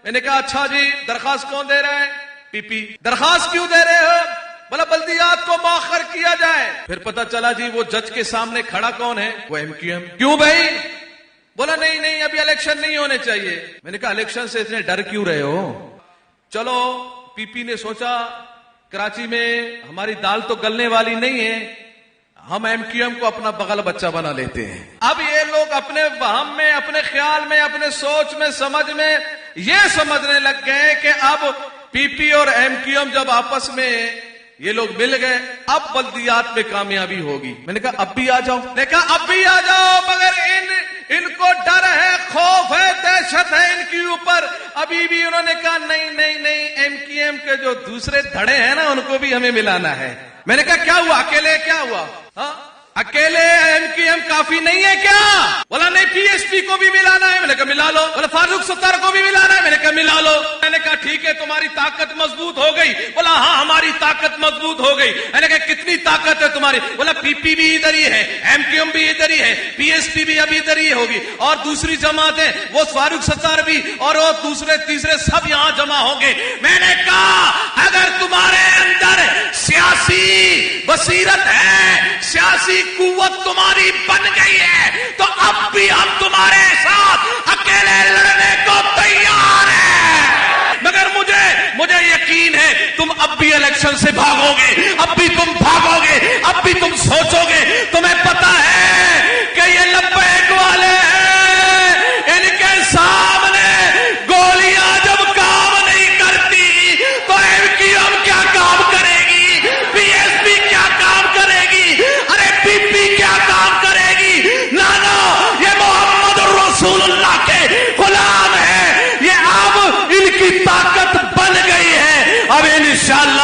میں نے کہا اچھا جی درخواست کون دے رہا ہے؟ پی پی. درخواست کیوں دے رہے ہو؟ بولا بلدیات کو مؤخر کیا جائے. پھر پتا چلا جی وہ جج کے سامنے کھڑا کون ہے؟ وہ ایم کیو ایم. کیوں بھائی؟ بولا نہیں ابھی الیکشن نہیں ہونے چاہیے. میں نے کہا الیکشن سے اتنے ڈر کیوں رہے ہو؟ چلو پی پی نے سوچا کراچی میں ہماری دال تو گلنے والی نہیں ہے, ہم ایم کیو ایم کو اپنا بغل بچہ بنا لیتے ہیں. اب یہ لوگ اپنے وہم میں, اپنے خیال میں, اپنے سوچ میں, سمجھ میں یہ سمجھنے لگ گئے کہ اب پی پی اور ایم کیو ایم جب آپس میں یہ لوگ مل گئے اب بلدیات میں کامیابی ہوگی. میں نے کہا اب بھی آ جاؤ. میں نے کہا اب بھی آ جاؤ, مگر ان کو ڈر ہے, خوف ہے, دہشت ہے ان کے اوپر. ابھی بھی انہوں نے کہا نہیں ایم کیو ایم کے جو دوسرے دھڑے ہیں نا ان کو بھی ہمیں ملانا ہے. میں نے کہا کیا ہوا, اکیلے کیا ہوا؟ ہاں اکیلے ایم کیو ایم کافی نہیں ہے کیا؟ بولا نہیں پی ایس پی کو بھی ملانا ہے. میں نے کہا ملا لو. بولا فاروق ستار کو بھی ملانا ہے. میں نے کہا ملا لو. میں نے کہا ٹھیک ہے تمہاری طاقت مضبوط ہو گئی. بولا ہاں ہماری طاقت مضبوط ہو گئی. میں نے کہا کتنی طاقت ہے تمہاری؟ بولا پی پی بھی ادھر ہی ہے, ایم کیو ایم بھی ادھر ہی ہے, پی ایس پی بھی ابھی ادھر ہی ہوگی, اور دوسری جماعتیں وہ فاروق ستار بھی اور وہ دوسرے تیسرے سب یہاں جمع ہوں گے. میں نے کہا اگر تمہارے اندر سیاسی بصیرت ہے, سیاسی قوت تمہاری بن گئی ہے تو اب بھی ہم تمہارے ساتھ اکیلے لڑنے کو تیار ہیں. مگر مجھے یقین ہے تم اب بھی الیکشن سے بھاگو گے, اب بھی تم بھاگو گے, اب بھی تم سوچو گے. تمہیں پتا ہے کہ یہ لبیک والے ہیں, ان کے سامنے گولیاں جب کام نہیں کرتی تو ایم کیو ایم کیا کام کرے گی, پی ایس پی کیا کام کرے گی, ارے پی پی کیا کام کرے گی؟ نانا یہ محمد رسول اللہ کے غلام ہے, یہ اب ان کی طاقت بن گئی ہے. اب انشاءاللہ